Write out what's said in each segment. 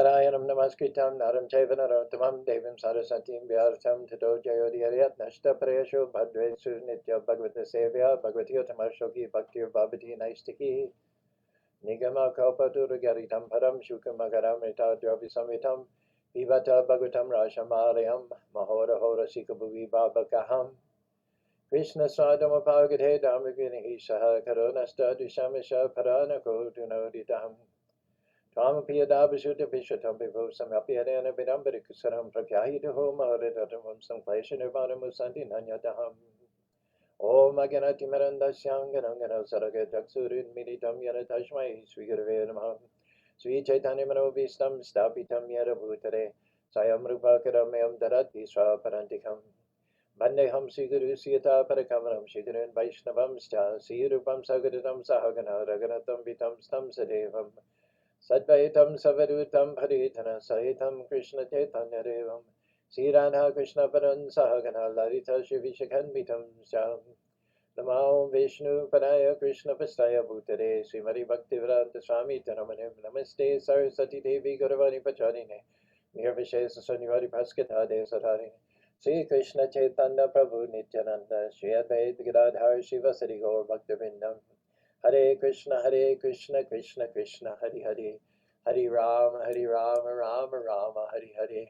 Narayanam namaskritam naram chaiva narottamam devim sarasatim vyartham tato jayodiyariyat nashta prayasho bhadresu nitya bhagavata sevya bhagavati utamashoki bhaktir bhavati naistiki nigama kalpaturagaritam param shukamagaram rita dravi samvitam vivata bhagavatam rashamarayam mahora hora sikabhuvi babakaham Krishna sadama pagate dhamagini saha karunasta dishamisha paranako dunodidam Tamapiyadabhishuddha vishatam vivo samapyadana vidambarikussaram prakyahitaho maharidatavam samklesha nirvanamusanti nanyataham Om Aganati Marandasyanganangana Saraka Jaksurin Militam Yana Tashmai Sri Gurave Namaha Sri Chaitanya Manovistam Stapitam Yara Bhutare Sayam Rupakaramyam Darati Swaparantikam Bandeham Sri Guru Siyata Parakamaram Sri Gurun Vaishnavam Sta Sri Rupam Sagadatam Sahagana Raganatam Vitam Stam Sadevam Sadvaitam Savadutam Paritana Sahitam Krishna Chaitanya Devam Sri Radha Krishna Paran Sahagana Lalita Shivishakhan Vitam Sham Namo Vishnu Padaya Krishna Pastaya Bhutare Srimati Bhaktivedanta Swami Tanamanim Namaste Sarasati Devi Gauravani Pacharine Nirvishesa Sunyavadi Praskita De Satarine Sri Krishna Chaitanya Prabhu Nityananda Sri Advaita Gadadhar Shiva Sari Gaur Bhaktivinoda Hare Krishna, Krishna Krishna, Hare Hare, Hare Rama, Rama Rama, Hare Hare.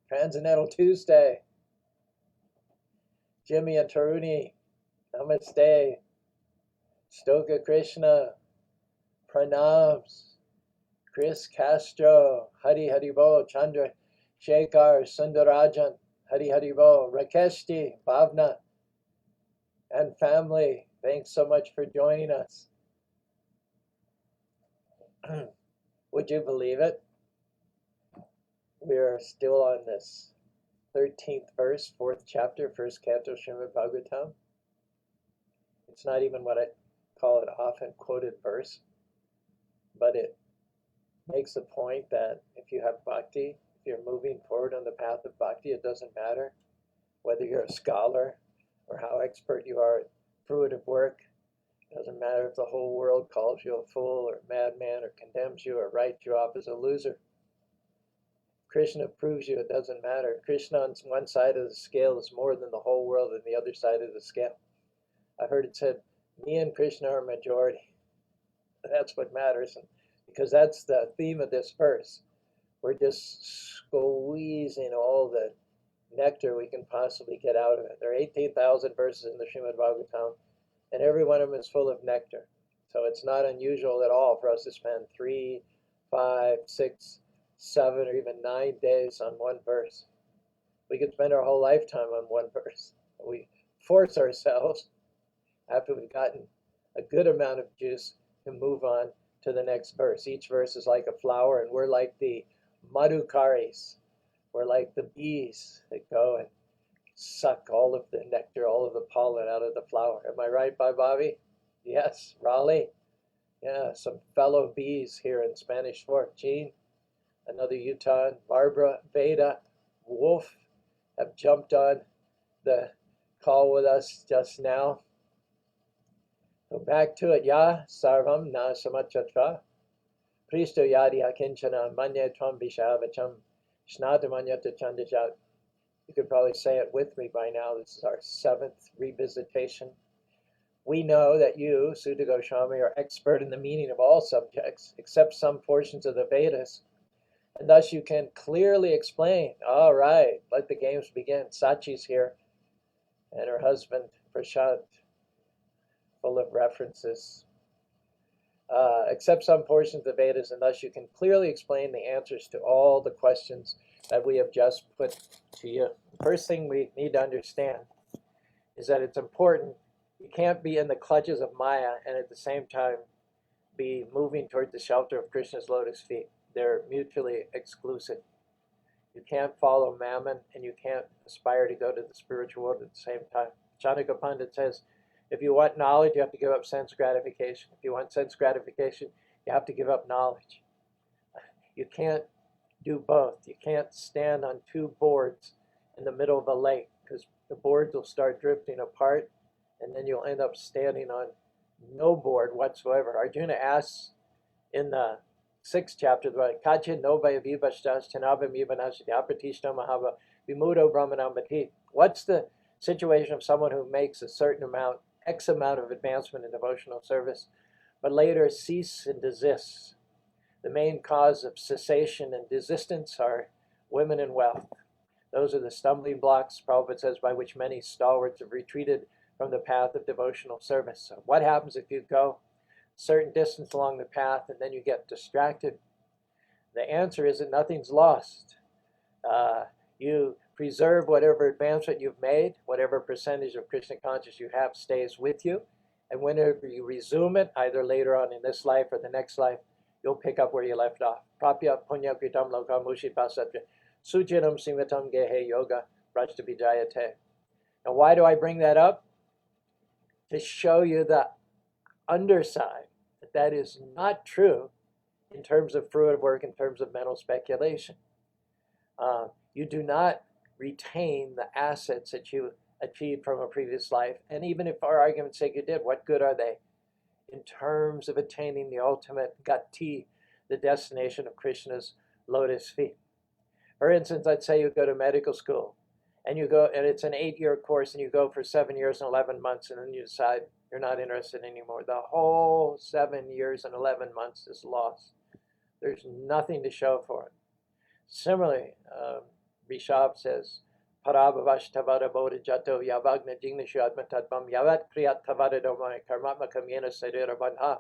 Transcendental Tuesday. Jimmy and Taruni, Namaste. Stoka Krishna, Pranams. Chris Castro, Hare Hare Bo, Chandra Shekhar, Sundarajan, Hare Hare Bo, Rakeshti, Bhavna, and family. Thanks so much for joining us. Would you believe it? We're still on this 13th verse, 4th chapter, 1st canto, Srimad Bhagavatam. It's not even what I call an often quoted verse, but it makes the point that if you have bhakti, if you're moving forward on the path of bhakti, it doesn't matter whether you're a scholar or how expert you are at fruitive work. It doesn't matter if the whole world calls you a fool or a madman or condemns you or writes you off as a loser. Krishna proves you it doesn't matter. Krishna on one side of the scale is more than the whole world on the other side of the scale. I heard it said, me and Krishna are majority. That's what matters, and because that's the theme of this verse. We're just squeezing all the nectar we can possibly get out of it. There are 18,000 verses in the Srimad Bhagavatam, and every one of them is full of nectar. So it's not unusual at all for us to spend 3, 5, 6, 7, or even 9 days on one verse. We could spend our whole lifetime on one verse. We force ourselves, after we've gotten a good amount of juice, to move on to the next verse. Each verse is like a flower, and we're like the madhukaris. We're like the bees that go and suck all of the nectar, all of the pollen out of the flower. Am I right, Bye Bobby? Yes, Raleigh. Yeah, some fellow bees here in Spanish Fork. Jean, another Utah, Barbara, Veda, Wolf have jumped on the call with us just now. So back to it. Ya sarvam na samachatra pristo yadi akinchana manya tvam vishavacham shnadamanyata chandajat. You could probably say it with me by now. This is our 7th revisitation. We know that you, Sutta Goswami, are expert in the meaning of all subjects, except some portions of the Vedas, and thus you can clearly explain. All right, let the games begin. Sachi's here, and her husband, Prashant, full of references. Except some portions of the Vedas, and thus you can clearly explain the answers to all the questions that we have just put to you. First thing we need to understand is that it's important. You can't be in the clutches of Maya and at the same time be moving toward the shelter of Krishna's lotus feet. They're mutually exclusive. You can't follow Mammon and you can't aspire to go to the spiritual world at the same time. Chanaka Pandit says, if you want knowledge, you have to give up sense gratification. If you want sense gratification, you have to give up knowledge. You can't do both. You can't stand on 2 boards in the middle of a lake because the boards will start drifting apart and then you'll end up standing on no board whatsoever. Arjuna asks in the 6th chapter, Kachin Nobaya Vivashtas Chanabam Vivanashiti Apratishna Mahava Vimudo Brahmanambati. What's the situation of someone who makes a certain amount, X amount of advancement in devotional service, but later cease and desists? The main cause of cessation and desistance are women and wealth. Those are the stumbling blocks, Prabhupada says, by which many stalwarts have retreated from the path of devotional service. So what happens if you go a certain distance along the path and then you get distracted? The answer is that nothing's lost. You preserve whatever advancement you've made, whatever percentage of Krishna consciousness you have stays with you, and whenever you resume it, either later on in this life or the next life, you'll pick up where you left off. Prapya punya kritam loka mushi pasatra sujinam simatam gehe yoga rajta vijayate. Now why do I bring that up? To show you the underside, that is not true in terms of fruitive work, in terms of mental speculation. You do not retain the assets that you achieved from a previous life, and even if for argument's sake you did, what good are they in terms of attaining the ultimate gati, the destination of Krishna's lotus feet? For instance, let's say you go to medical school, and you go, and it's an 8-year course, and you go for 7 years and 11 months, and then you decide you're not interested anymore. The whole 7 years and 11 months is lost. There's nothing to show for it. Similarly, Rishabh says, Parabhavash tavada bodha jato yavagna jignishyadma tatvam yavat kriyat tavada domai karmatma kamyena sarira bandha.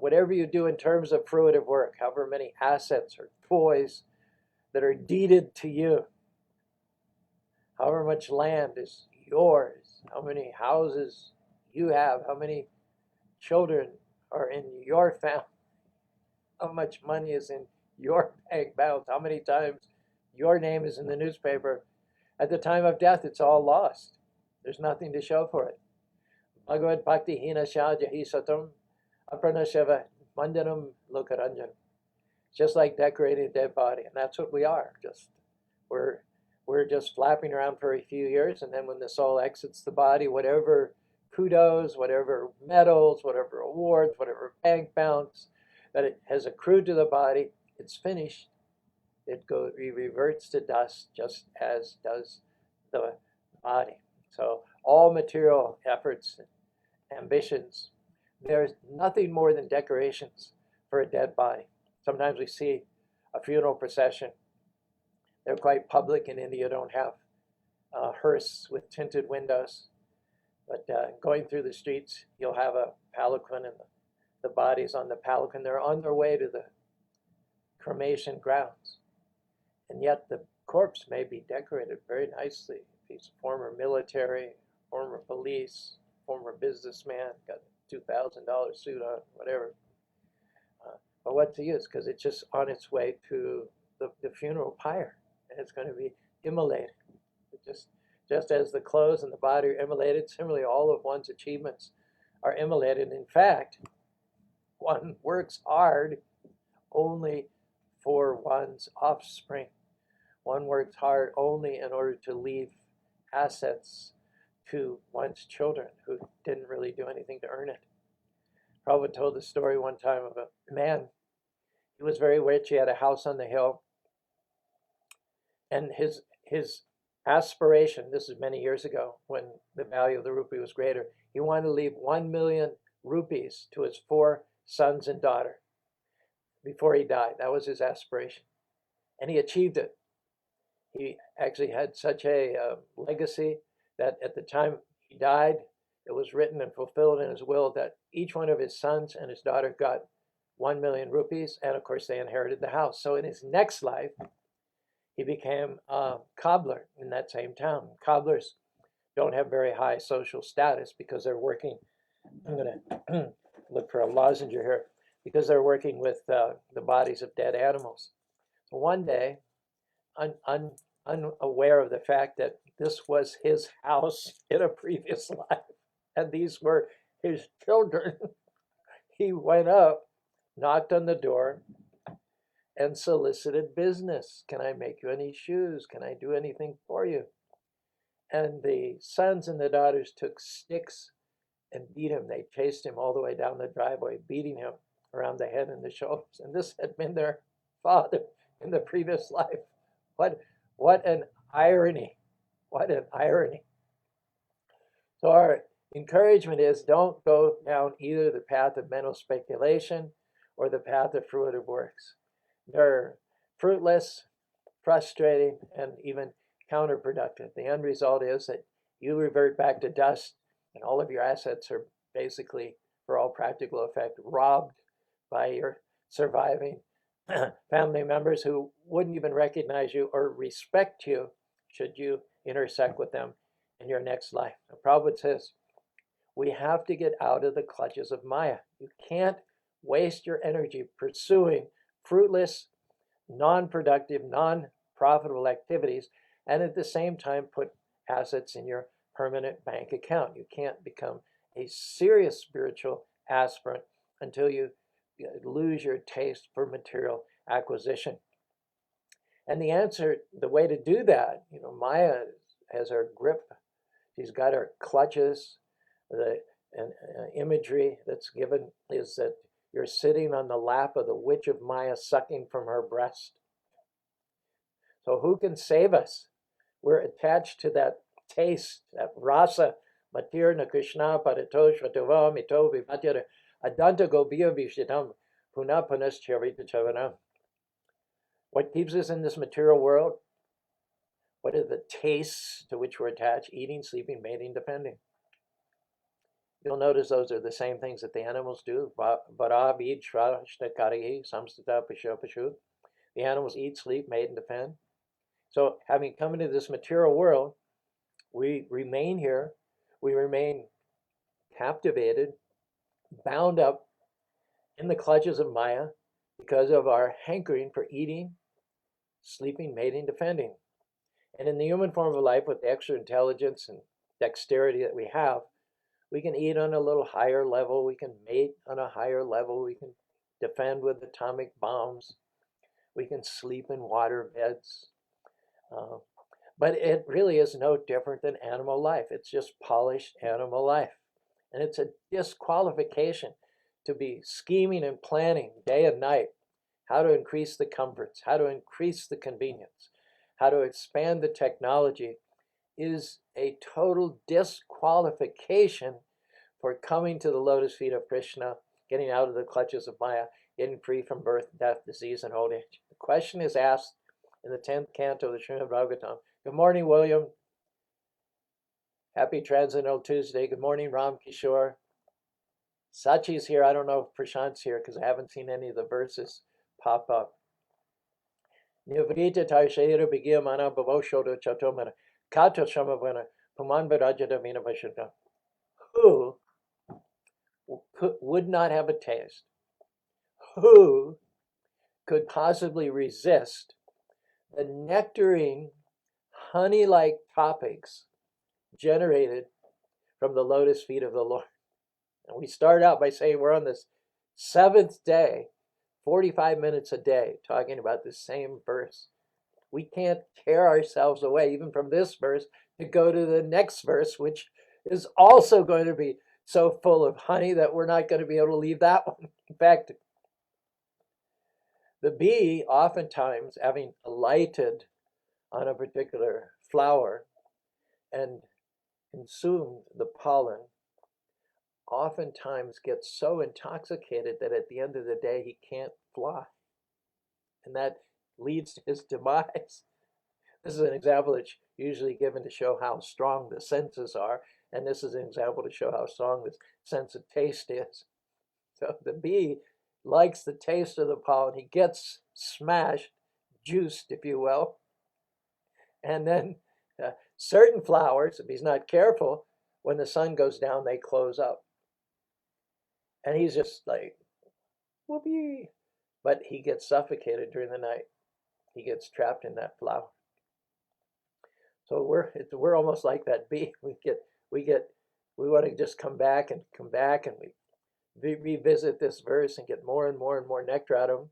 Whatever you do in terms of fruitive work, however many assets or toys that are deeded to you, however much land is yours, how many houses you have, how many children are in your family, how much money is in your bank balance, how many times your name is in the newspaper, at the time of death, it's all lost. There's nothing to show for it. Bhagavad Bhakti Hina Shajahi Satam Apranashava Mandanam Lokaranjan. Just like decorating a dead body, and that's what we are. We're just flapping around for a few years, and then when the soul exits the body, whatever kudos, whatever medals, whatever awards, whatever bank balance that it has accrued to the body, it finished. It reverts to dust, just as does the body. So all material efforts, ambitions, there's nothing more than decorations for a dead body. Sometimes we see a funeral procession. They're quite public. In India, don't have hearse with tinted windows. But going through the streets, you'll have a palanquin, and the bodies on the palanquin. They're on their way to the cremation grounds. And yet the corpse may be decorated very nicely. If he's former military, former police, former businessman, got a $2,000 suit on, whatever. But what's the use? Because it's just on its way to the funeral pyre, and it's going to be immolated. Just as the clothes and the body are immolated, similarly all of one's achievements are immolated. In fact, one works hard only for one's offspring. One works hard only in order to leave assets to one's children who didn't really do anything to earn it. Prabhupada told the story one time of a man. He was very rich. He had a house on the hill. And his aspiration, this is many years ago when the value of the rupee was greater, he wanted to leave 1 million rupees to his 4 sons and daughter before he died. That was his aspiration. And he achieved it. He actually had such a legacy that at the time he died, it was written and fulfilled in his will that each one of his sons and his daughter got 1 million rupees, and of course they inherited the house. So in his next life, he became a cobbler in that same town. Cobblers don't have very high social status because they're working, I'm going to look for a lozenge here, because they're working with the bodies of dead animals. So one day, unaware of the fact that this was his house in a previous life, and these were his children, he went up, knocked on the door, and solicited business. Can I make you any shoes? Can I do anything for you? And the sons and the daughters took sticks and beat him. They chased him all the way down the driveway, beating him around the head and the shoulders. And this had been their father in the previous life. What an irony. What an irony. So our encouragement is, don't go down either the path of mental speculation or the path of fruitive works. They're fruitless, frustrating, and even counterproductive. The end result is that you revert back to dust, and all of your assets are basically, for all practical effect, robbed by your surviving family members who wouldn't even recognize you or respect you should you intersect with them in your next life. The Prabhupada says, we have to get out of the clutches of Maya. You can't waste your energy pursuing fruitless, non-productive, non-profitable activities, and at the same time put assets in your permanent bank account. You can't become a serious spiritual aspirant until you lose your taste for material acquisition. And the answer, the way to do that, Maya has her grip. She's got her clutches. The imagery that's given is that you're sitting on the lap of the witch of Maya, sucking from her breast. So who can save us? We're attached to that taste, that rasa, matirna krishna paratosh vatava mito vivatyara adanta gobiya vishitam puna punascharita chavanam. What keeps us in this material world? What are the tastes to which we're attached? Eating, sleeping, mating, defending. You'll notice those are the same things that the animals do. The animals eat, sleep, mate, and defend. So having come into this material world, we remain here. We remain captivated, bound up in the clutches of Maya because of our hankering for eating, sleeping, mating, defending. And in the human form of life, with the extra intelligence and dexterity that we have, we can eat on a little higher level. We can mate on a higher level. We can defend with atomic bombs. We can sleep in water beds. But it really is no different than animal life. It's just polished animal life. And it's a disqualification to be scheming and planning day and night how to increase the comforts, how to increase the convenience, how to expand the technology is a total disqualification for coming to the lotus feet of Krishna, getting out of the clutches of Maya, getting free from birth, death, disease, and old age. The question is asked in the 10th canto of the Srimad Bhagavatam. Good morning, William. Happy Transcendental Tuesday. Good morning, Ram Kishore. Sachi's here. I don't know if Prashant's here because I haven't seen any of the verses pop up. Nivrita Tarshayra Bigiyamana Bhavoshoda Chatomana Kata Shamavana Puman Barajada Vina Vashaka. Who would not have a taste? Who could possibly resist the nectarine, honey-like topics generated from the lotus feet of the Lord? And we start out by saying we're on this 7th day, 45 minutes a day, talking about the same verse. We can't tear ourselves away, even from this verse, to go to the next verse, which is also going to be so full of honey that we're not going to be able to leave that one. In fact, the bee, oftentimes, having alighted on a particular flower and consumed the pollen, oftentimes gets so intoxicated that at the end of the day he can't fly. And that leads to his demise. This is an example that's usually given to show how strong the senses are, and this is an example to show how strong the sense of taste is. So the bee likes the taste of the pollen. He gets smashed, juiced, if you will. And then certain flowers, if he's not careful, when the sun goes down, they close up. And he's just like, whoopee. But he gets suffocated during the night. He gets trapped in that flower. So we're almost like that bee. We want to just come back and we revisit this verse and get more and more and more nectar out of them.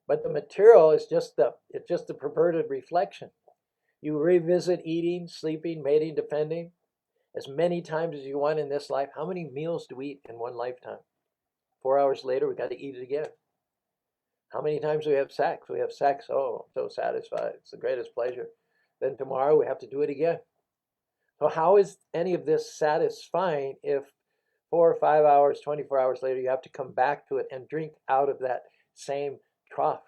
But the material is just the perverted reflection. You revisit eating, sleeping, mating, defending as many times as you want in this life. How many meals do we eat in one lifetime? 4 hours later, we got to eat it again. How many times do we have sex? We have sex. Oh, I'm so satisfied. It's the greatest pleasure. Then tomorrow we have to do it again. So how is any of this satisfying if 4 or 5 hours, 24 hours later, you have to come back to it and drink out of that same trough?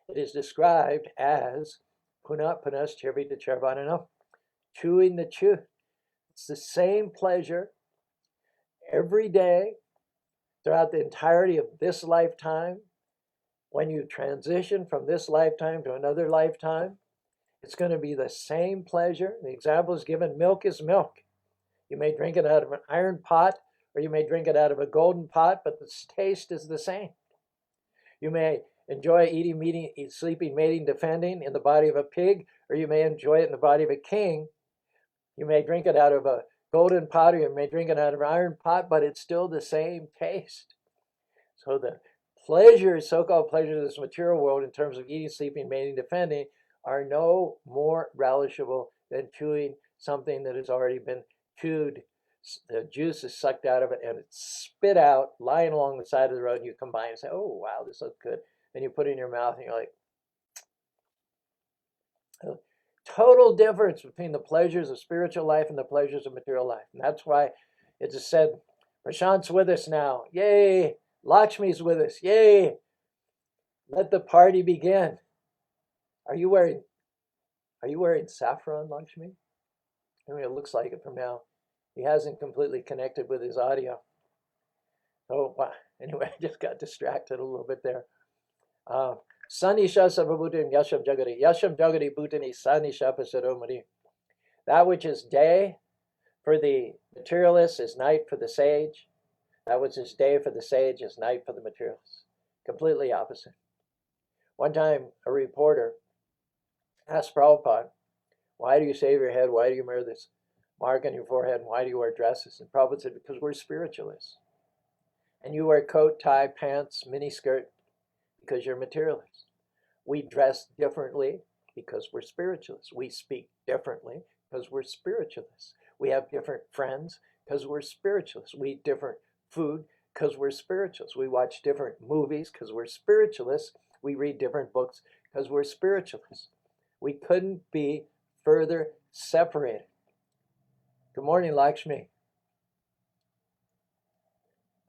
It is described as punat punas chirvita charvananam, chewing the chew. It's the same pleasure every day throughout the entirety of this lifetime. When you transition from this lifetime to another lifetime, it's going to be the same pleasure. The example is given, milk is milk. You may drink it out of an iron pot, or you may drink it out of a golden pot, but the taste is the same. You may enjoy eating, sleeping, mating, defending in the body of a pig, or you may enjoy it in the body of a king. You may drink it out of a golden pot, or you may drink it out of an iron pot, but it's still the same taste. So the pleasures, so-called pleasures of this material world in terms of eating, sleeping, mating, defending, are no more relishable than chewing something that has already been chewed. The juice is sucked out of it and it's spit out, lying along the side of the road, and you combine and say, oh, wow, this looks good. And you put it in your mouth and you're like, total difference between the pleasures of spiritual life and the pleasures of material life. And that's why it just said, Prashant's with us now. Yay! Lakshmi's with us. Yay! Let the party begin. Are you wearing saffron, Lakshmi? I mean, it looks like it from now. He hasn't completely connected with his audio. Oh, wow. Anyway, I just got distracted a little bit there. Sanisha sabhabutin yasham jagati. Yasham jagati bhutani sanisha pasadomani. That which is day for the materialist is night for the sage. That which is day for the sage is night for the materialist. Completely opposite. One time, a reporter asked Prabhupada, why do you shave your head? Why do you wear this mark on your forehead? And why do you wear dresses? And Prabhupada said, because we're spiritualists. And you wear coat, tie, pants, mini skirt, because you're materialists. We dress differently because we're spiritualists. We speak differently because we're spiritualists. We have different friends because we're spiritualists. We eat different food because we're spiritualists. We watch different movies because we're spiritualists. We read different books because we're spiritualists. We couldn't be further separated. Good morning, Lakshmi.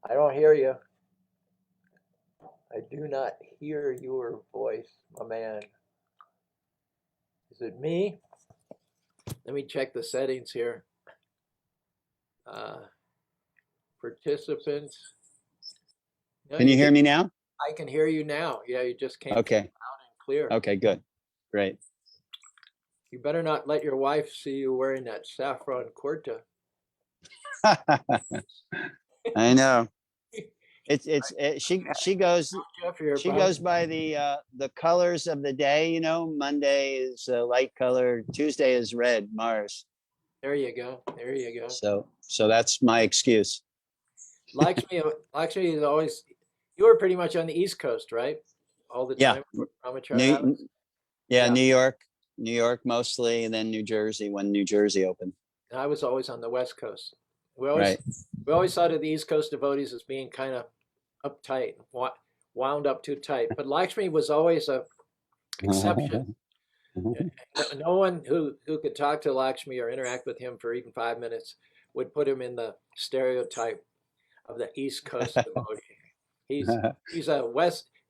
I don't hear you. I do not hear your voice, my man. Is it me? Let me check the settings here. Participants. No, Can you hear me now? I can hear you now. Yeah, you just came Okay. loud and clear. Okay, good. Great. You better not let your wife see you wearing that saffron kurta. I know. She goes by the colors of the day, you know. Monday is light color, Tuesday is red, Mars. There you go. There you go. So that's my excuse. Lakshmi is always, you were pretty much on the East Coast, right? All the time. Yeah, New York mostly, and then New Jersey when New Jersey opened. And I was always on the West Coast. We always thought of the East Coast devotees as being kind of uptight, wound up too tight. But Lakshmi was always an exception. No one who could talk to Lakshmi or interact with him for even 5 minutes would put him in the stereotype of the East Coast devotee. He's a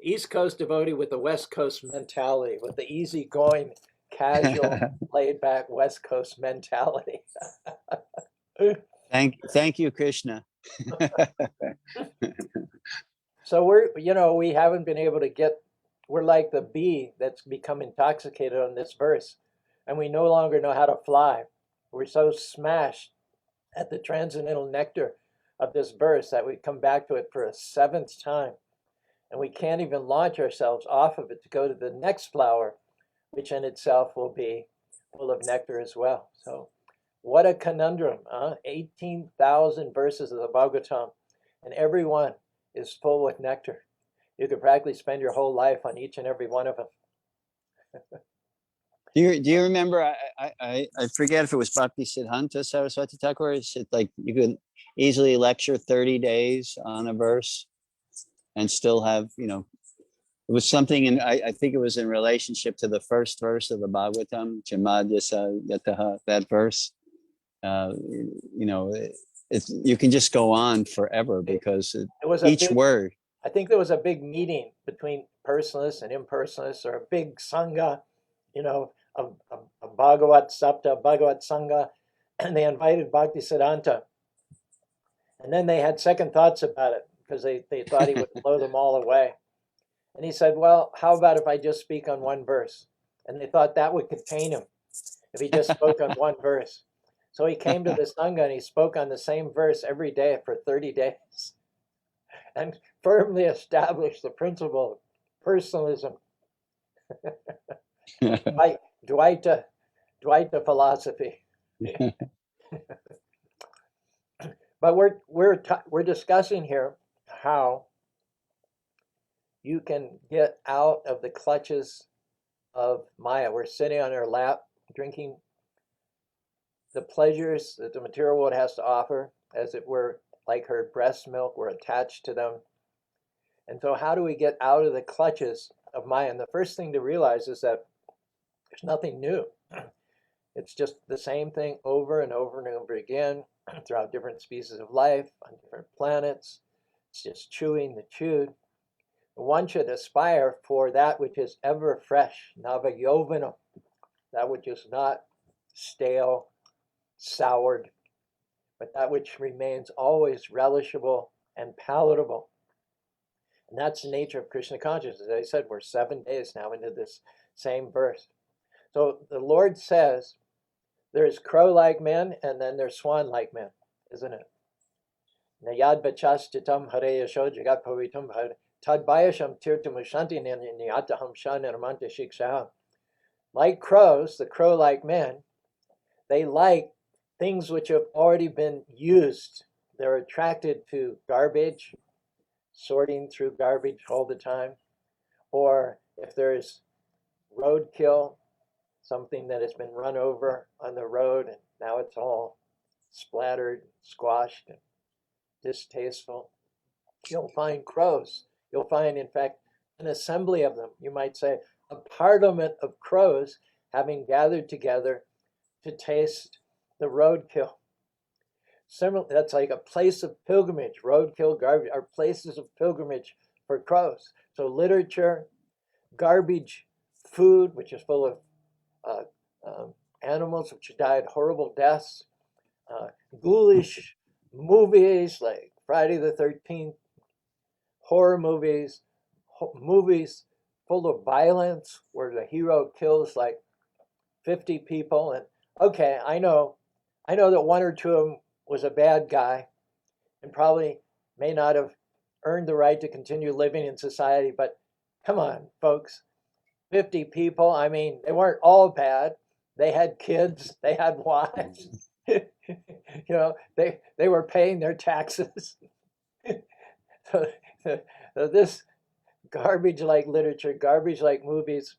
East Coast devotee with the West Coast mentality, with the easygoing, casual, laid-back West Coast mentality. Thank you, Krishna. So we haven't been able to we're like the bee that's become intoxicated on this verse, and we no longer know how to fly. We're so smashed at the transcendental nectar of this verse that we come back to it for a 7th time, and we can't even launch ourselves off of it to go to the next flower, which in itself will be full of nectar as well. So what a conundrum, huh? 18,000 verses of the Bhagavatam, and every one is full with nectar. You could practically spend your whole life on each and every one of them. Do you remember? I forget if it was Bhakti Siddhanta Saraswati Thakur. It's like you could easily lecture 30 days on a verse. and still have, it was something, and I think it was in relationship to the first verse of the Bhagavatam, Jamadhyasa Yataha, that verse. You can just go on forever because each word. I think there was a big meeting between personalists and impersonalists, or a big sangha, a Bhagavat Sapta, Bhagavat Sangha, and they invited Bhaktisiddhanta. And then they had second thoughts about it because they thought he would blow them all away. And he said, well, how about if I just speak on one verse? And they thought that would contain him if he just spoke on one verse. So he came to the Sangha and he spoke on the same verse every day for 30 days and firmly established the principle of personalism. Dvaita philosophy. But we're discussing here how you can get out of the clutches of Maya. We're sitting on our lap, drinking the pleasures that the material world has to offer, as it were, like her breast milk. We're attached to them. And so how do we get out of the clutches of Maya? And the first thing to realize is that there's nothing new. It's just the same thing over and over and over again throughout different species of life on different planets. It's just chewing the chewed. One should aspire for that which is ever fresh, navayovanam, that which is not stale, soured, but that which remains always relishable and palatable. And that's the nature of Krishna consciousness. As I said, we're 7 days now into this same verse. So the Lord says there's crow-like men and then there's swan-like men, isn't it? Nayad bachas hare yasho jagat pavitam tadbayasham tirtamushanti niyataham shan nirmanta shiksha. Like crows, the crow-like men, they like things which have already been used. They're attracted to garbage, sorting through garbage all the time. Or if there's roadkill, something that has been run over on the road and now it's all splattered, squashed, and distasteful, you'll find crows. You'll find, in fact, an assembly of them. You might say a parliament of crows having gathered together to taste the roadkill. Similar, that's like a place of pilgrimage. Roadkill, garbage are places of pilgrimage for crows. So literature, garbage, food, which is full of animals which died horrible deaths, ghoulish movies like Friday the 13th, horror movies, movies full of violence where the hero kills like 50 people. And okay, I know that one or two of them was a bad guy and probably may not have earned the right to continue living in society, but come on, folks, 50 people, I mean, they weren't all bad. They had kids, they had wives, they were paying their taxes. So this garbage-like literature, garbage-like movies,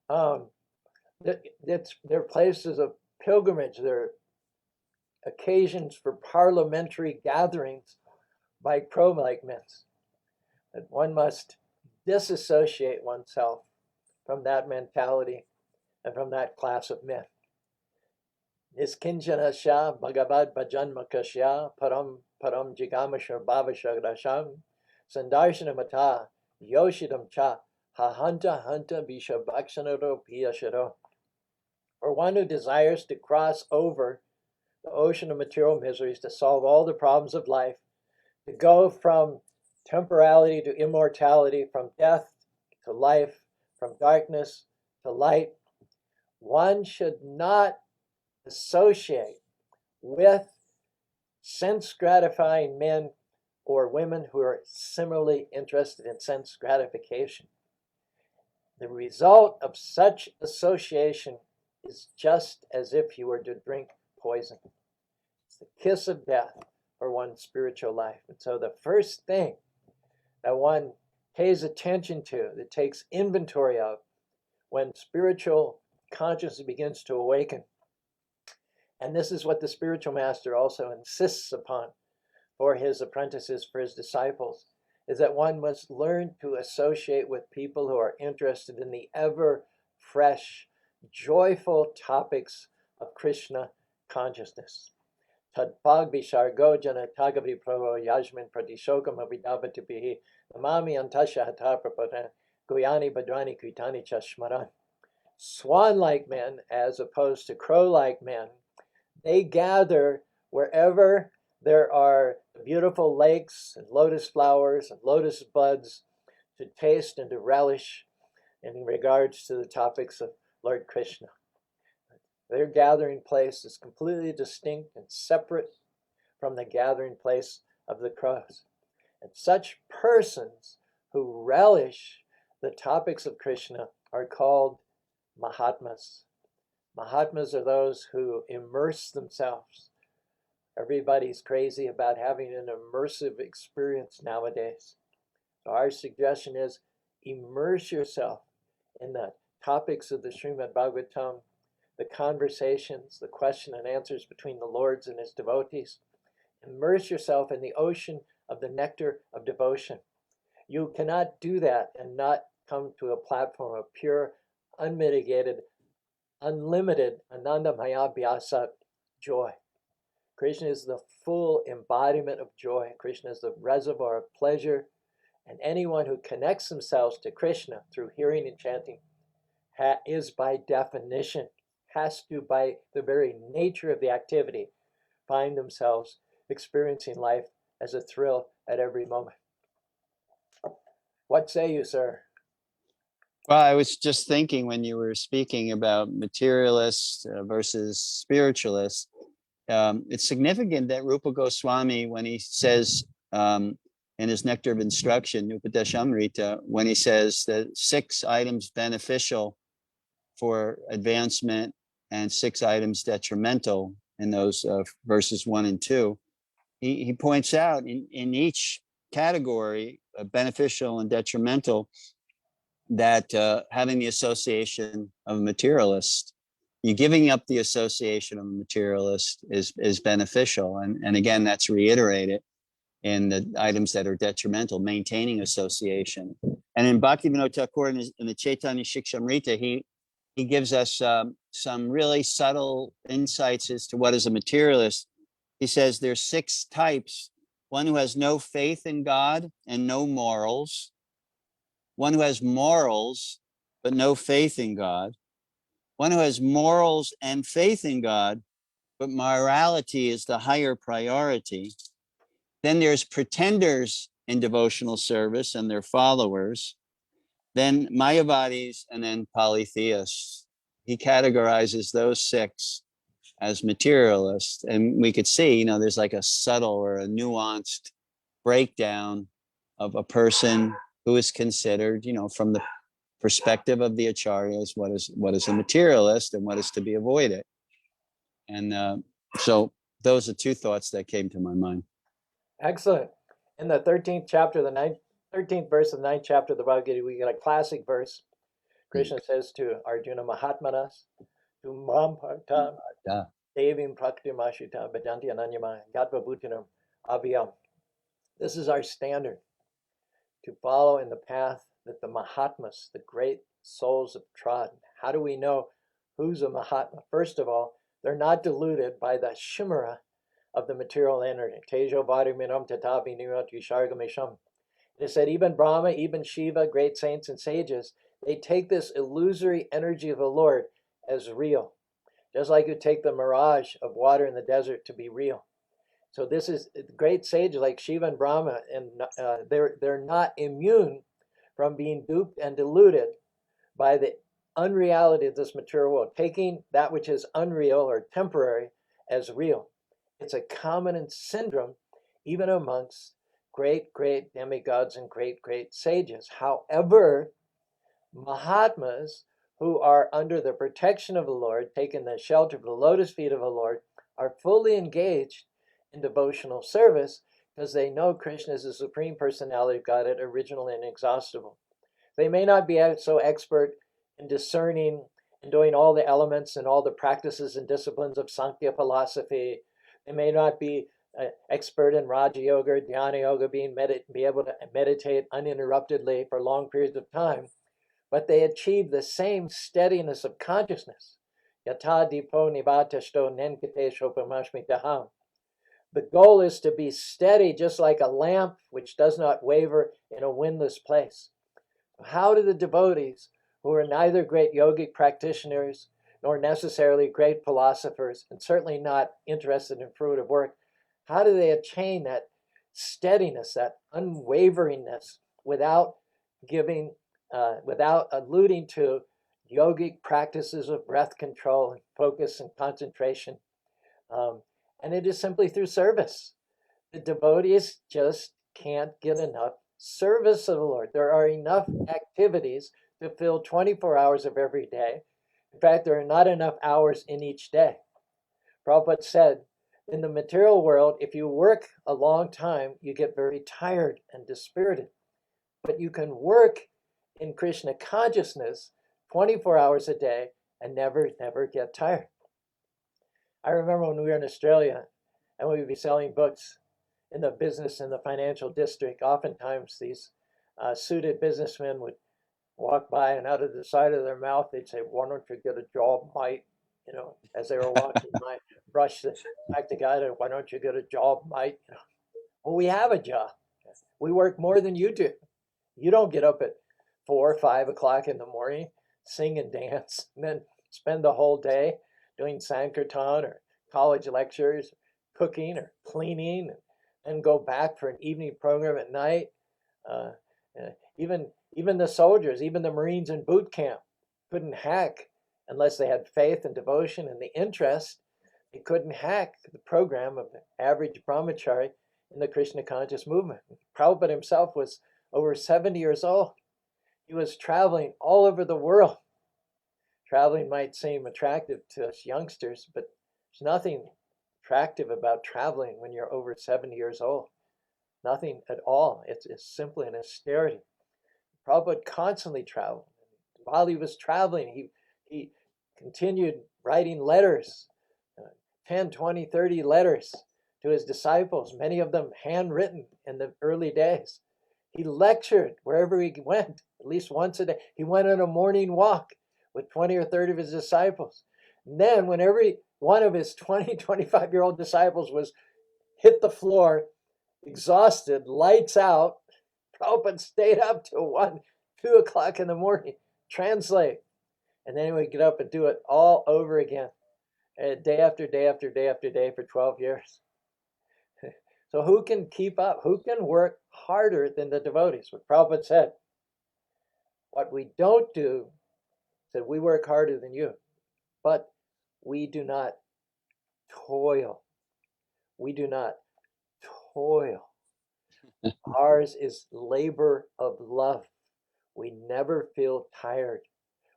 they're places of pilgrimage. They're occasions for parliamentary gatherings by crow-like men. That one must disassociate oneself from that mentality and from that class of men. Niskinchana sha bhagavad bhajanmakasya param jigamashar bhavashagrasham sandarshana mata yoshidam cha hahanta hanta vishabhakshanaro piyasharo. For one who desires to cross over the ocean of material miseries, to solve all the problems of life, to go from temporality to immortality, from death to life, from darkness to light, one should not associate with sense-gratifying men or women who are similarly interested in sense gratification. The result of such association is just as if you were to drink poison. It's the kiss of death for one's spiritual life. And so the first thing that one pays attention to, that takes inventory of when spiritual consciousness begins to awaken, and this is what the spiritual master also insists upon for his apprentices, for his disciples, is that one must learn to associate with people who are interested in the ever fresh, joyful topics of Krishna consciousness. Tadpag bishargo jana tagabhi pravo yajmin pradishokam abhidabhatipihi namami antasha hatar prapadan guyani badrani kritani chashmaran. Swan-like men, as opposed to crow-like men, they gather wherever there are beautiful lakes and lotus flowers and lotus buds to taste and to relish in regards to the topics of Lord Krishna. Their gathering place is completely distinct and separate from the gathering place of the crows. And such persons who relish the topics of Krishna are called Mahatmas. Mahatmas are those who immerse themselves. Everybody's crazy about having an immersive experience nowadays. So our suggestion is immerse yourself in the topics of the Srimad Bhagavatam, the conversations, the question and answers between the Lords and his devotees. Immerse yourself in the ocean of the nectar of devotion. You cannot do that and not come to a platform of pure, unmitigated, unlimited Anandamaya Vyasa joy. Krishna is the full embodiment of joy. Krishna is the reservoir of pleasure. And anyone who connects themselves to Krishna through hearing and chanting is by definition, has to, by the very nature of the activity, find themselves experiencing life as a thrill at every moment. What say you, sir? Well, I was just thinking when you were speaking about materialists versus spiritualists, it's significant that Rupa Goswami, when he says in his Nectar of Instruction, Upadeshamrita, when he says that 6 items beneficial for advancement and 6 items detrimental in those verses 1 and 2, he points out in each category, beneficial and detrimental, that having the association of a materialist, you giving up the association of a materialist is beneficial. And again, that's reiterated in the items that are detrimental, maintaining association. And in Bhaktivinoda Thakur, in the Chaitanya Shikshamrita, he gives us some really subtle insights as to what is a materialist. He says there's 6 types: one who has no faith in God and no morals, one who has morals but no faith in God, one who has morals and faith in God, but morality is the higher priority. Then there's pretenders in devotional service and their followers, then Mayavadis, and then polytheists. He categorizes those 6 as materialists. And we could see, there's like a subtle or a nuanced breakdown of a person who is considered, from the perspective of the acharyas, what is a materialist and what is to be avoided. And so those are 2 thoughts that came to my mind. Excellent. In the 13th chapter, the 13th verse of the 9th chapter of the Bhagavad Gita, we get a classic verse. Krishna says to Arjuna, Mahatmanas, to Mam Partha, Devim Praktim Ashita, Bhajanti Ananyama, Gatva Bhutanam, Abhyam. This is our standard, to follow in the path that the Mahatmas, the great souls, have trodden. How do we know who's a Mahatma? First of all, they're not deluded by the chimera of the material energy. Tejo Vadiminam Tatavi Nirati Shargamesham. It is said even Brahma, even Shiva, great saints and sages, they take this illusory energy of the Lord as real. Just like you take the mirage of water in the desert to be real. So this is great sages like Shiva and Brahma, and they're not immune from being duped and deluded by the unreality of this material world, taking that which is unreal or temporary as real. It's a common syndrome even amongst great demigods and great sages. However, Mahatmas who are under the protection of the Lord, taking the shelter of the lotus feet of the Lord, are fully engaged in devotional service because they know Krishna is the Supreme Personality of Godhead, original and inexhaustible. They may not be so expert in discerning and doing all the elements and all the practices and disciplines of Sankhya philosophy. They may not be expert in Raja Yoga or Dhyana Yoga, be able to meditate uninterruptedly for long periods of time, but they achieve the same steadiness of consciousness. Yata dipo nivatashto nenkate shopamashmitaham. The goal is to be steady, just like a lamp which does not waver in a windless place. How do the devotees, who are neither great yogic practitioners nor necessarily great philosophers, and certainly not interested in fruitive work, how do they attain that steadiness, that unwaveringness, without without alluding to yogic practices of breath control and focus and concentration? And it is simply through service. The devotees just can't get enough service of the Lord. There are enough activities to fill 24 hours of every day. In fact, there are not enough hours in each day. Prabhupada said, in the material world, if you work a long time, you get very tired and dispirited. But you can work in Krishna consciousness 24 hours a day and never get tired. I remember when we were in Australia and we would be selling books in the business in the financial district. Oftentimes these suited businessmen would walk by, and out of the side of their mouth they'd say, "Why don't you get a job, mate?" As they were walking by, brush the back the guy, "Why don't you get a job, mate?" Well, we have a job. We work more than you do. You don't get up at 4 or 5 o'clock in the morning, sing and dance, and then spend the whole day doing Sankirtan or college lectures, cooking or cleaning, and go back for an evening program at night. Even the soldiers, even the Marines in boot camp, couldn't hack unless they had faith and devotion and the interest. They couldn't hack the program of the average brahmachari in the Krishna conscious movement. Prabhupada himself was over 70 years old. He was traveling all over the world. Traveling might seem attractive to us youngsters, but there's nothing attractive about traveling when you're over 70 years old. Nothing at all. It's simply an austerity. Prabhupada constantly traveled. While he was traveling, he continued writing letters, 10, 20, 30 letters to his disciples, many of them handwritten in the early days. He lectured wherever he went, at least once a day. He went on a morning walk with 20 or 30 of his disciples. And then when every one of his 20, 25-year-old disciples was hit the floor, exhausted, lights out, Prabhupada stayed up till 1, 2 o'clock in the morning, translate. And then he would get up and do it all over again, day after day after day after day for 12 years. So who can keep up? Who can work harder than the devotees? What Prabhupada said. What we don't do, said we work harder than you, but we do not toil. We do not toil. Ours is labor of love. We never feel tired.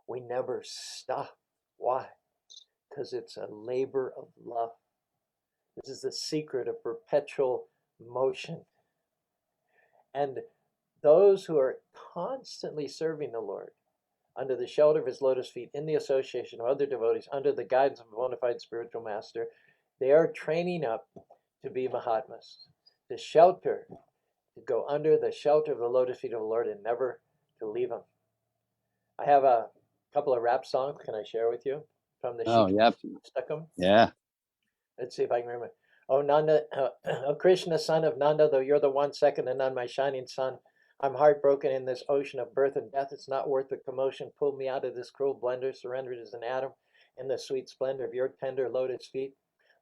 We never stop. Why? Because it's a labor of love. This is the secret of perpetual motion. And those who are constantly serving the Lord under the shelter of his lotus feet, in the association of other devotees, under the guidance of a bona fide spiritual master, they are training up to be Mahatmas, to shelter, to go under the shelter of the lotus feet of the Lord and never to leave him. I have a couple of rap songs. Can I share with you from the Shikam? Yeah. Let's see if I can remember. Oh Nanda, oh Krishna, son of Nanda, though you're the one second to none, my shining sun, I'm heartbroken in this ocean of birth and death. It's not worth the commotion. Pull me out of this cruel blender, surrendered as an atom in the sweet splendor of your tender lotus feet.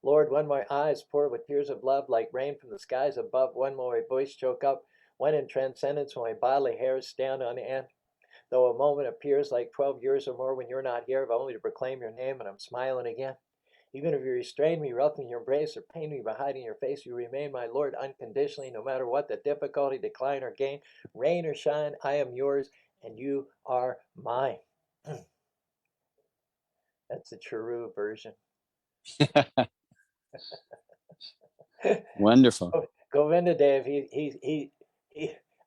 Lord, when my eyes pour with tears of love like rain from the skies above, when will my voice choke up, when in transcendence will my bodily hairs stand on end? Though a moment appears like 12 years or more when you're not here, if only to proclaim your name, and I'm smiling again. Even if you restrain me, rough in your embrace, or pain me by hiding your face, you remain my Lord unconditionally, no matter what the difficulty, decline, or gain. Rain or shine, I am yours, and you are mine. That's the Caru version. Wonderful. Govinda Dev,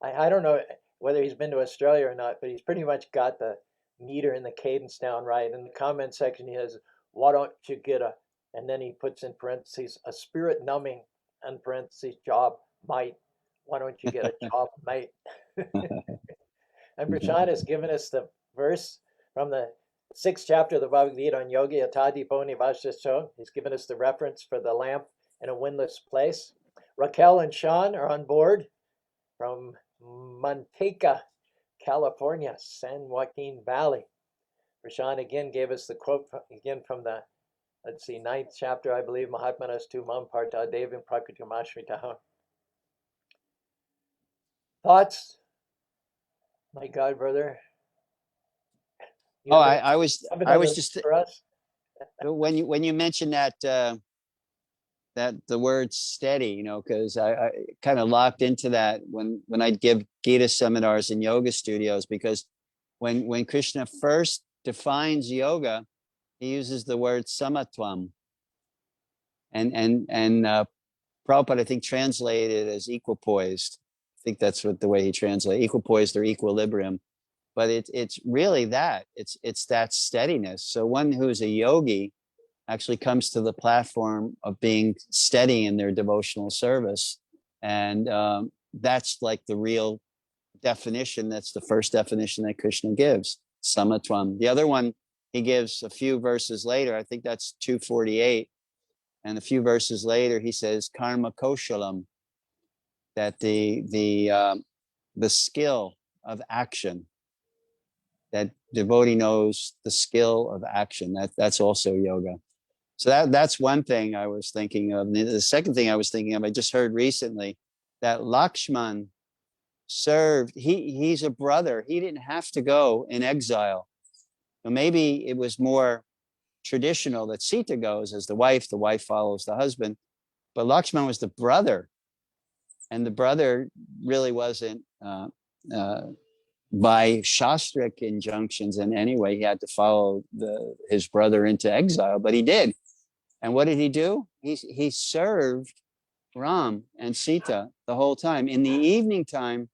I don't know whether he's been to Australia or not, but he's pretty much got the meter and the cadence down right. In the comment section, he has, "Why don't you get a," and then he puts in parentheses, "a spirit numbing in parentheses, job, might. Why don't you get a job, mate? And Prashant has given us the verse from the 6th chapter of the Bhagavad Gita on Yogi Atadi Poni Vashtasho. He's given us the reference for the lamp in a windless place. Raquel and Sean are on board from Manteca, California, San Joaquin Valley. Prashant again gave us the quote again from the, 9th chapter, I believe, Mahatmanas tu mam Partha devim prakritim ashritaha. Thoughts? My God, brother. Oh, I was just for us. when you mentioned that that the word steady, because I kind of locked into that when I'd give Gita seminars in yoga studios, because when Krishna first defines yoga, he uses the word samatvam, and Prabhupada, I think, translated it as equipoised. I think that's what the way he translated equipoised or equilibrium. But it's really that it's that steadiness. So one who's a yogi actually comes to the platform of being steady in their devotional service, and that's like the real definition. That's the first definition that Krishna gives, samatvam. The other one he gives a few verses later. I think that's 248, and a few verses later he says karma koshalam, that the skill of action, that devotee knows the skill of action. That's also yoga. So that's one thing I was thinking of. And the second thing I was thinking of, I just heard recently that Lakshman served. He's a brother. He didn't have to go in exile. So maybe it was more traditional that Sita goes as the wife follows the husband. But Lakshman was the brother, and the brother really wasn't by shastric injunctions in any way. He had to follow his brother into exile, but he did. And what did he do? He served Ram and Sita the whole time. In the evening time,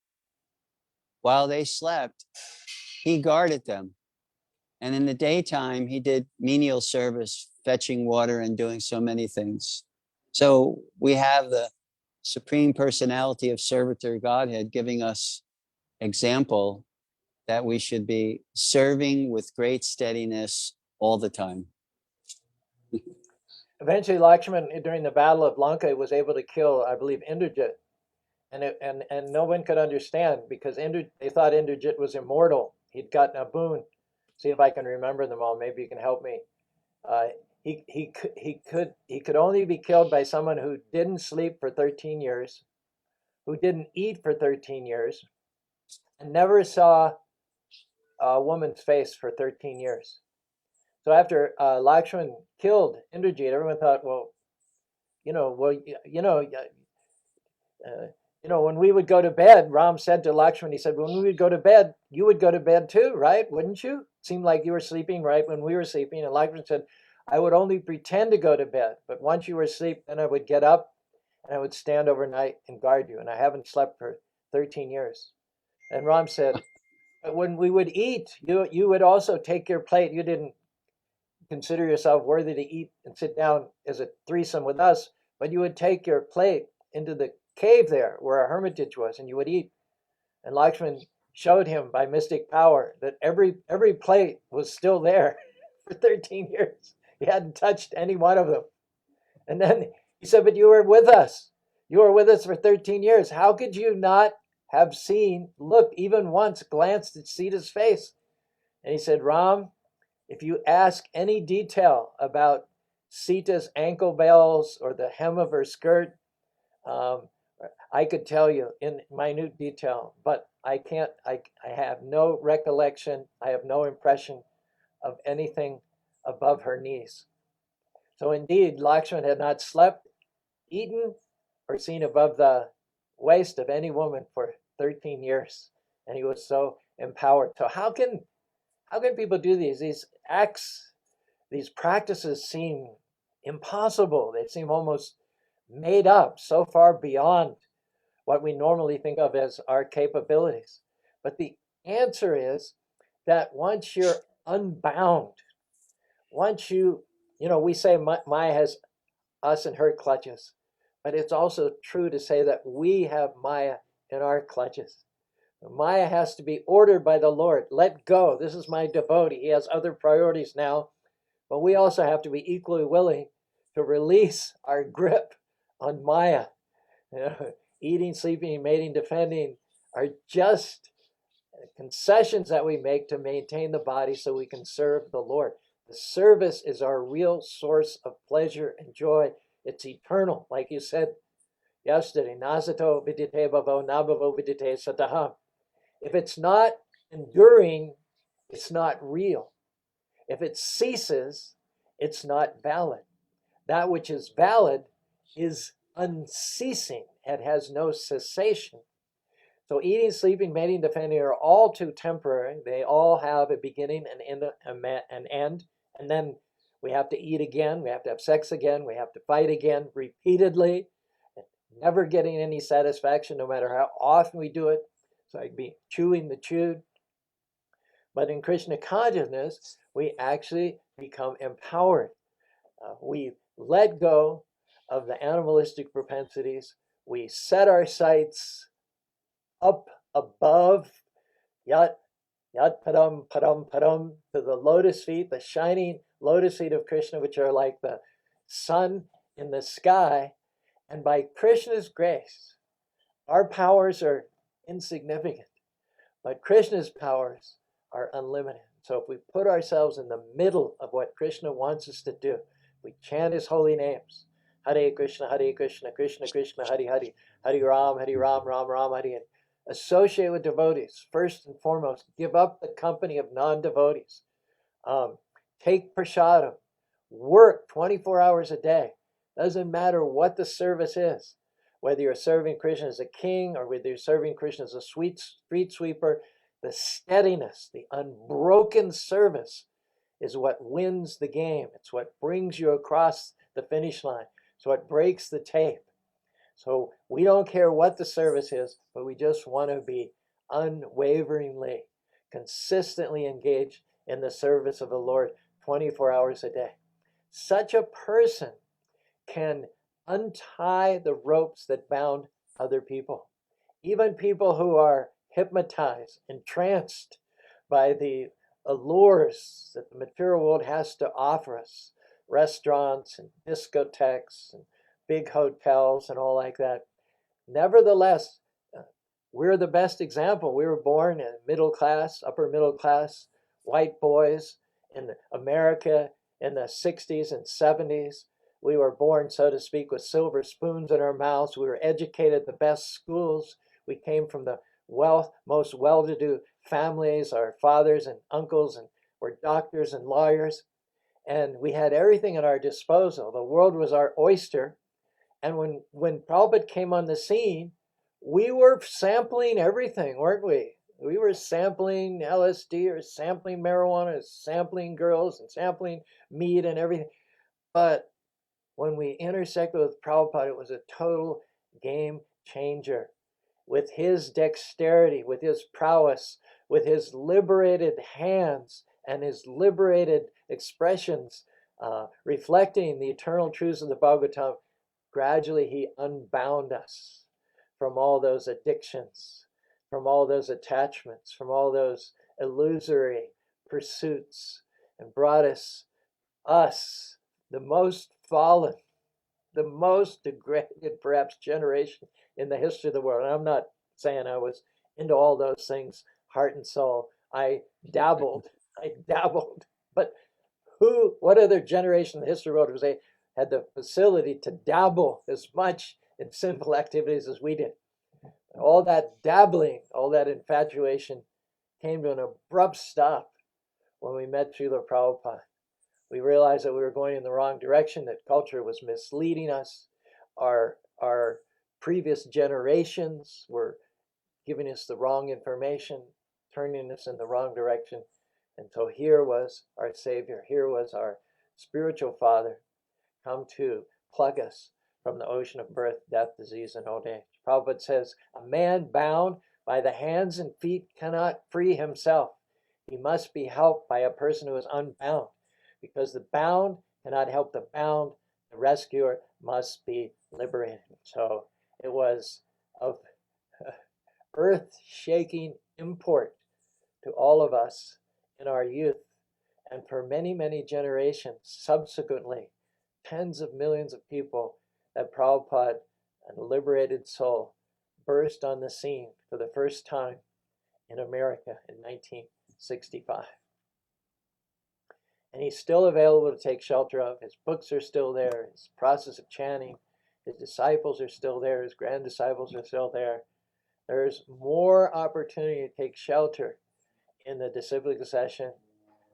while they slept, he guarded them. And in the daytime, he did menial service, fetching water and doing so many things. So we have the Supreme Personality of Servitor Godhead giving us example that we should be serving with great steadiness all the time. Eventually, Lakshman, during the Battle of Lanka, was able to kill, I believe, Indrajit. And no one could understand, because they thought Indrajit was immortal. He'd gotten a boon. See if I can remember them all. Maybe you can help me. He could only be killed by someone who didn't sleep for 13 years, who didn't eat for 13 years, and never saw a woman's face for 13 years. So after Lakshman killed Indrajit, everyone thought, well, when we would go to bed, Ram said to Lakshman, he said, when we would go to bed, you would go to bed too, right? Wouldn't you? It seemed like you were sleeping right when we were sleeping. And Lakshman said, I would only pretend to go to bed, but once you were asleep, then I would get up and I would stand overnight and guard you. And I haven't slept for 13 years. And Ram said, but when we would eat, you would also take your plate. You didn't consider yourself worthy to eat and sit down as a threesome with us, but you would take your plate into the cave there where a hermitage was, and you would eat. And Lakshman showed him by mystic power that every plate was still there for 13 years. He hadn't touched any one of them. And then he said, but you were with us. You were with us for 13 years. How could you not have seen, looked even once, glanced at Sita's face? And he said, Ram, if you ask any detail about Sita's ankle bells or the hem of her skirt, I could tell you in minute detail, but I can't. I have no recollection. I have no impression of anything above her knees. So indeed, Lakshman had not slept, eaten, or seen above the waist of any woman for 13 years, and he was so empowered. So how can people do these acts? These practices seem impossible. They seem almost made up, so far beyond what we normally think of as our capabilities. But the answer is that once you're unbound, once we say Maya has us in her clutches, but it's also true to say that we have Maya in our clutches. Maya has to be ordered by the Lord. Let go. This is my devotee. He has other priorities now. But we also have to be equally willing to release our grip on Maya. Eating, sleeping, mating, defending are just concessions that we make to maintain the body so we can serve the Lord. The service is our real source of pleasure and joy. It's eternal, like you said yesterday. Nasato vidite bhavo nabhavo vidite sataha. If it's not enduring, it's not real. If it ceases, it's not valid. That which is valid is unceasing. It has no cessation. So eating, sleeping, mating, defending are all too temporary. They all have a beginning and an end. And then we have to eat again. We have to have sex again. We have to fight again repeatedly, never getting any satisfaction, no matter how often we do it. So I'd be chewing the chewed. But in Krishna consciousness, we actually become empowered. We let go of the animalistic propensities. We set our sights up above yat padam padam padam to the lotus feet, the shining lotus feet of Krishna, which are like the sun in the sky. And by Krishna's grace, our powers are insignificant, but Krishna's powers are unlimited. So if we put ourselves in the middle of what Krishna wants us to do, we chant his holy names, Hare Krishna, Krishna Krishna, Hare Hare, Hare Ram, Ram Ram, Hare, and associate with devotees. First and foremost, give up the company of non-devotees. Take prasadam. Work 24 hours a day. Doesn't matter what the service is. Whether you're serving Krishna as a king or whether you're serving Krishna as a street sweeper, the steadiness, the unbroken service is what wins the game. It's what brings you across the finish line. It's what breaks the tape. So we don't care what the service is, but we just want to be unwaveringly, consistently engaged in the service of the Lord 24 hours a day. Such a person can untie the ropes that bound other people. Even people who are hypnotized, entranced by the allures that the material world has to offer us, restaurants and discotheques and big hotels and all like that. Nevertheless, we're the best example. We were born in middle class, upper middle class, white boys in America in the 60s and 70s. We were born, so to speak, with silver spoons in our mouths. We were educated at the best schools. We came from the most well-to-do families. Our fathers and uncles were doctors and lawyers. And we had everything at our disposal. The world was our oyster. And when Prabhupada came on the scene, we were sampling everything, weren't we? We were sampling LSD or sampling marijuana, sampling girls and sampling meat and everything. But when we intersected with Prabhupada, it was a total game changer. With his dexterity, with his prowess, with his liberated hands and his liberated expressions, reflecting the eternal truths of the Bhagavatam, gradually he unbound us from all those addictions, from all those attachments, from all those illusory pursuits, and brought us, the most fallen, the most degraded, perhaps, generation in the history of the world. And I'm not saying I was into all those things, heart and soul. I dabbled. But what other generation in the history of the world was had the facility to dabble as much in sinful activities as we did? All that dabbling, all that infatuation came to an abrupt stop when we met Srila Prabhupada. We realized that we were going in the wrong direction, that culture was misleading us. Our previous generations were giving us the wrong information, turning us in the wrong direction. And so here was our Savior, here was our spiritual Father, come to plug us from the ocean of birth, death, disease, and old age. Prabhupada says, a man bound by the hands and feet cannot free himself. He must be helped by a person who is unbound, because the bound cannot help the bound. The rescuer must be liberated. So it was of earth-shaking import to all of us in our youth, and for many, many generations subsequently, tens of millions of people, that Prabhupada, a liberated soul, burst on the scene for the first time in America in 1965. And he's still available to take shelter of. His books are still there. His process of chanting, his disciples are still there. His grand disciples are still there. There's more opportunity to take shelter in the disciplic succession,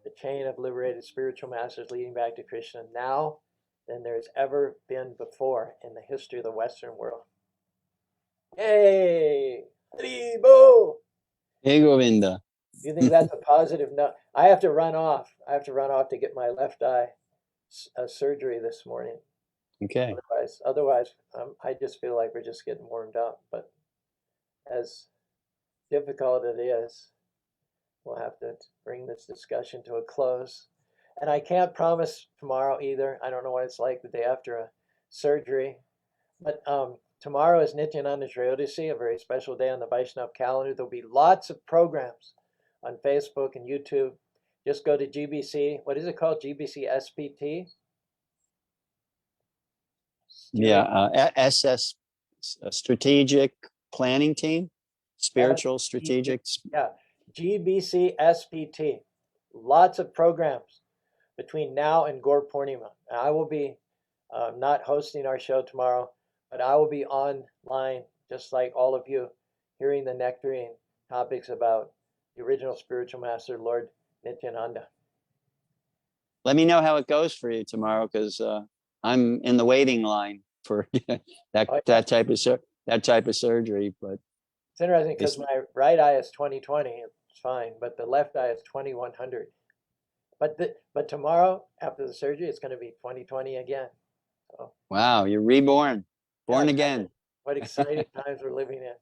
the chain of liberated spiritual masters leading back to Krishna now than there's ever been before in the history of the Western world. Yay! Haribo! Hey, Govinda. Do you think that's a positive note? I have to run off. I have to run off to get my left eye surgery this morning. Okay. Otherwise, I just feel like we're just getting warmed up. But as difficult it is, we'll have to bring this discussion to a close. And I can't promise tomorrow either. I don't know what it's like the day after a surgery. But tomorrow is Nityananda Trayodasi, a very special day on the Vaishnav calendar. There'll be lots of programs on Facebook and YouTube. Just go to GBC. What is it called? GBC SPT? Yeah, SS, Strategic Planning Team, Spiritual Strategic. Yeah, GBC SPT. Lots of programs between now and Gaur Purnima. I will be not hosting our show tomorrow, but I will be online, just like all of you, hearing the nectarine topics about the original spiritual master, Lord Nityananda. Let me know how it goes for you tomorrow, because I'm in the waiting line for that type of surgery. But it's interesting because my right eye is 20/20, it's fine, but the left eye is 2100. But tomorrow after the surgery, it's going to be 20/20 again. So, wow, you're reborn, born again. What exciting times we're living in.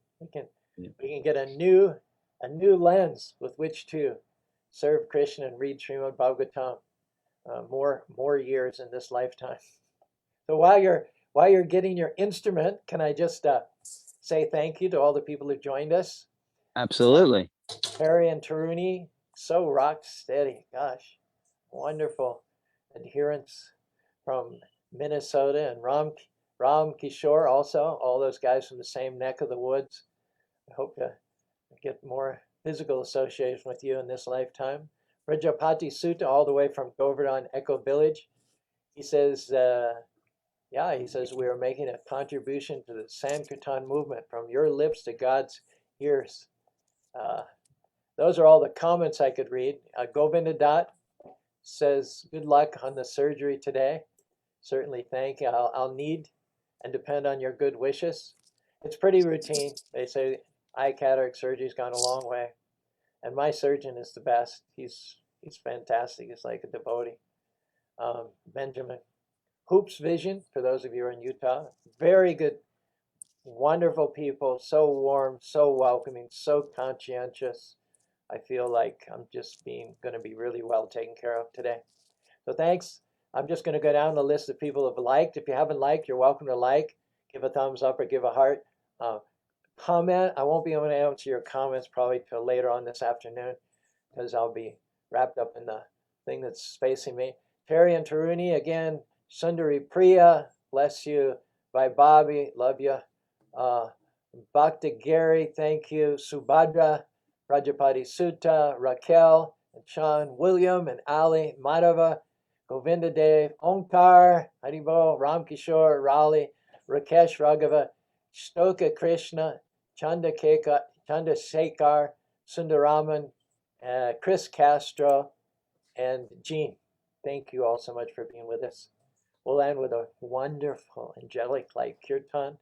We can get a new lens with which to serve Krishna and read Srimad Bhagavatam more years in this lifetime. So while you're getting your instrument, can I just say thank you to all the people who joined us? Absolutely. Harry and Taruni, so rock steady. Gosh, wonderful adherence from Minnesota, and Ram Kishore also, all those guys from the same neck of the woods. I hope to get more physical association with you in this lifetime. Rajapati Sutta, all the way from Govardhan Echo Village. He says, he says, we are making a contribution to the Sankirtan movement from your lips to God's ears. Those are all the comments I could read. Govinda Dutt says, good luck on the surgery today. Certainly thank you. I'll need and depend on your good wishes. It's pretty routine. They say eye cataract surgery's gone a long way. And my surgeon is the best. He's fantastic. He's like a devotee. Benjamin. Hoops Vision, for those of you who are in Utah. Very good, wonderful people. So warm, so welcoming, so conscientious. I feel like I'm just going to be really well taken care of today. So thanks. I'm just going to go down the list of people who have liked. If you haven't liked, you're welcome to like, give a thumbs up or give a heart. Comment. I won't be able to answer your comments probably till later on this afternoon because I'll be wrapped up in the thing that's facing me. Terry and Taruni, again, Sundari Priya, bless you. Bye Bobby, love you. Bhakti Gary, thank you. Subhadra, Rajapati Sutta, Raquel, and Sean, William, and Ali, Madhava, Govinda Dev, Omkar, Haribo, Ram Kishore, Raleigh, Rakesh Raghava, Stoka Krishna, Chandrasekhar, Sundaraman, Chris Castro, and Jean. Thank you all so much for being with us. We'll end with a wonderful angelic light kirtan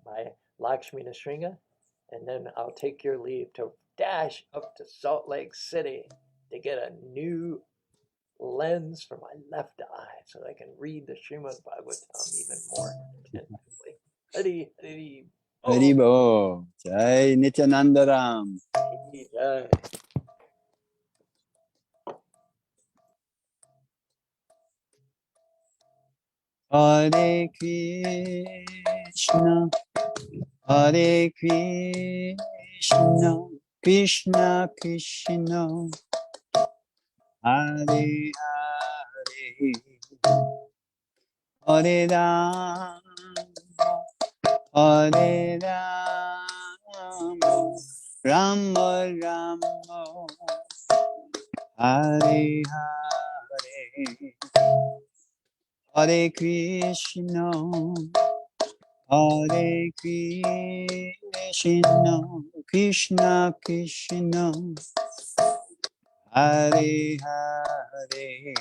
by Lakshmi Nrsinga, and then I'll take your leave to dash up to Salt Lake City to get a new lens for my left eye so I can read the Srimad Bhagavatam even more attentively. Hari Hari Haribo. Jai Nityananda Ram. Jai. Hare Krishna. Krishna, Hare Krishna, Krishna Krishna, Hare Hare, Hare Rama, Hare Rama, Rama Rama, Hare Hare, Hare Krishna, Hare Krishna, Krishna Krishna, Hare Hare,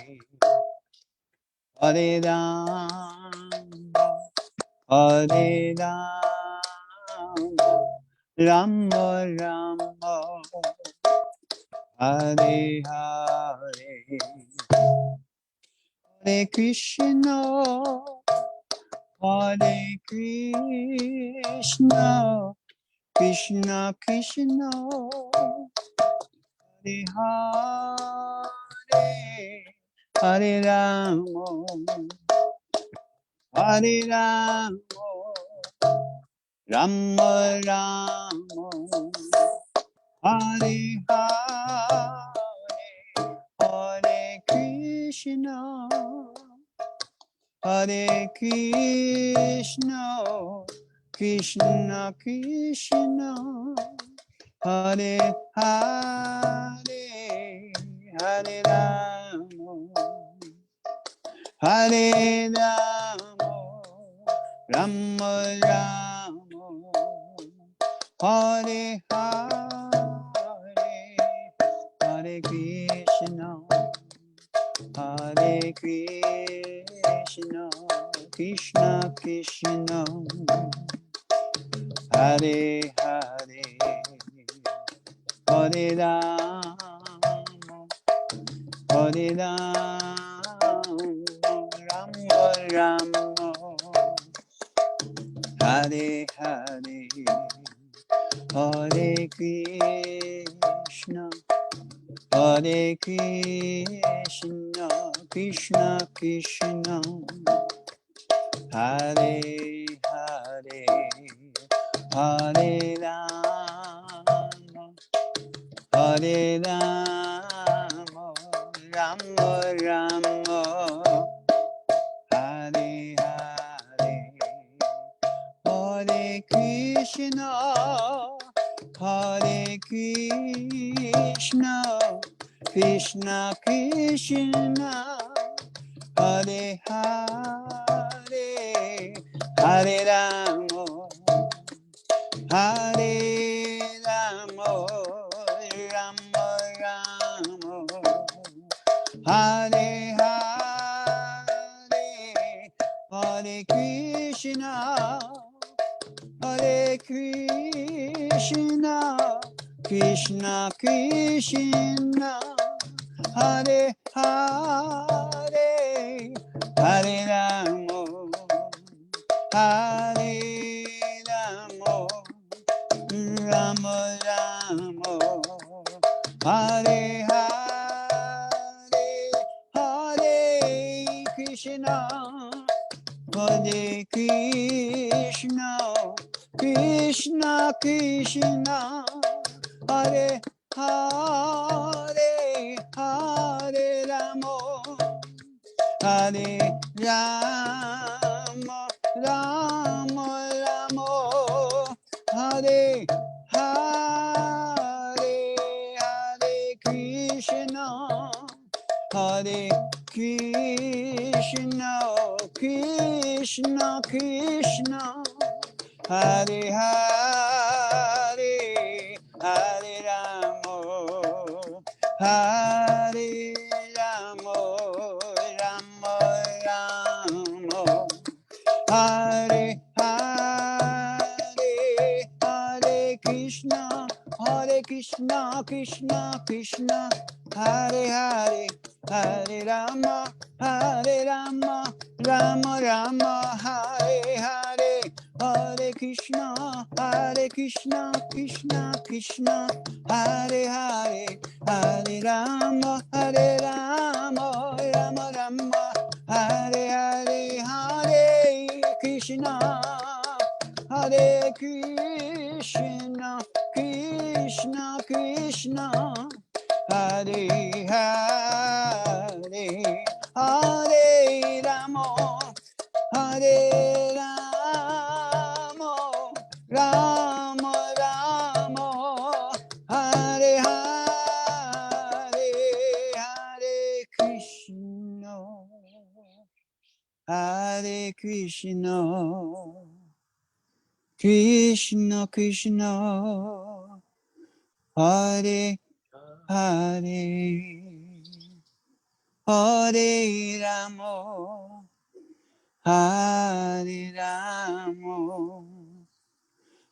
Hare Rama, Hare Rama, Rama Rama, Hare Hare, Hare Krishna, Hare Krishna, Krishna Krishna, Hare Hare, Hare Rama, Hare Rama, Rama Rama, Hare Hare, Hare Krishna, Hare Krishna, Krishna Krishna, Hare Hare, Hare Rama, Hare Rama, Rama Rama, Hare Hare, Hare Krishna, Hare Krishna, Krishna Krishna, Hare Hare, Hare Rama, Hare Rama, Rama Rama, Hare Hare, Hare Krishna, Hare Krishna, Krishna Krishna, Hare Hare, Hare Rama, Hare Rama, Rama Rama, Hare Hare, Hare Krishna, Hare Krishna, Krishna Krishna, Hare Hare, Hare Rama, Hare Rama, Rama Rama, Hare Hare, Hare Krishna, Hare Krishna, Krishna Krishna, Hare Hare, Hare Rama, Hare Rama, Rama Rama, Hare Hare, Hare Krishna, Hare Krishna, Krishna Krishna, Hare Hare, Hare Rama, Hare Rama, Rama Rama, Hare Hare, Hare Krishna, Hare Krishna, Krishna Krishna, Hare Hare, Hare Rama, Hare Rama, Rama Rama, Hare Hare, Hare Krishna, Krishna Krishna, Hare Hare, Hare Rama, Rama Rama, Hare Hare, Hare Krishna, Krishna Krishna, Hare Hare, Hare Rama, Rama Rama, Hare Hare, Hare Krishna, Krishna, Hare Hare, Hare Rama, Hare Rama, Rama Rama, Hare Hare, Hare Krishna, Hare Krishna, Krishna Krishna, Hare Hare, Hare Rama, Hare Rama,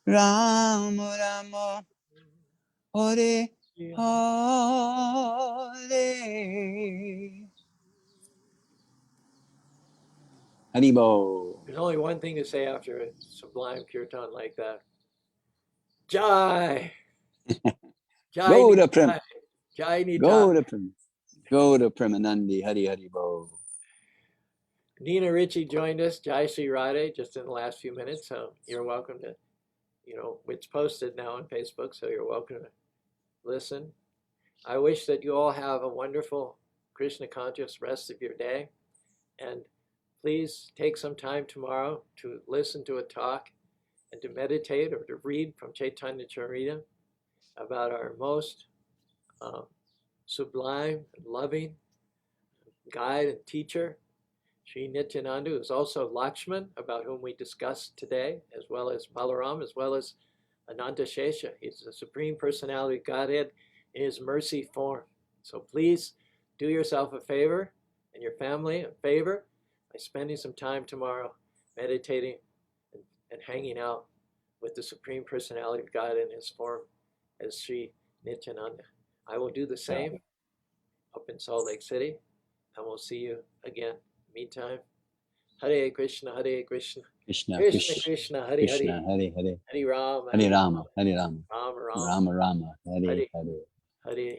Rama Rama, Hare Hare. Haribo. There's only one thing to say after a sublime kirtan like that. Jai! Jai Go to Prem. Nitai! Jai Go Nitai! to Prem. Go to Premanandi. Hari Haribo. Nina Ritchie joined us, Jai Sri Radhe, just in the last few minutes. So you're welcome to, it's posted now on Facebook, so you're welcome to listen. I wish that you all have a wonderful Krishna conscious rest of your day. And please take some time tomorrow to listen to a talk and to meditate or to read from Chaitanya Charita about our most sublime and loving guide and teacher, Sri Nityananda, who is also Lakshman, about whom we discussed today, as well as Balaram, as well as Ananta Shesha. He's the Supreme Personality of Godhead in his mercy form. So please do yourself a favor and your family a favor by spending some time tomorrow meditating and hanging out with the Supreme Personality of God in his form as Sri Nityananda. I will do the same up in Salt Lake City, and we'll see you again. Meantime, Hare Krishna, Hare Krishna, Krishna Krishna Krishna, Hare Krishna, Hare, Hare Hare, Hare Rama, Hare Rama, Hare Rama, Rama Rama, Rama Rama, Hare Hare Hare. Hare.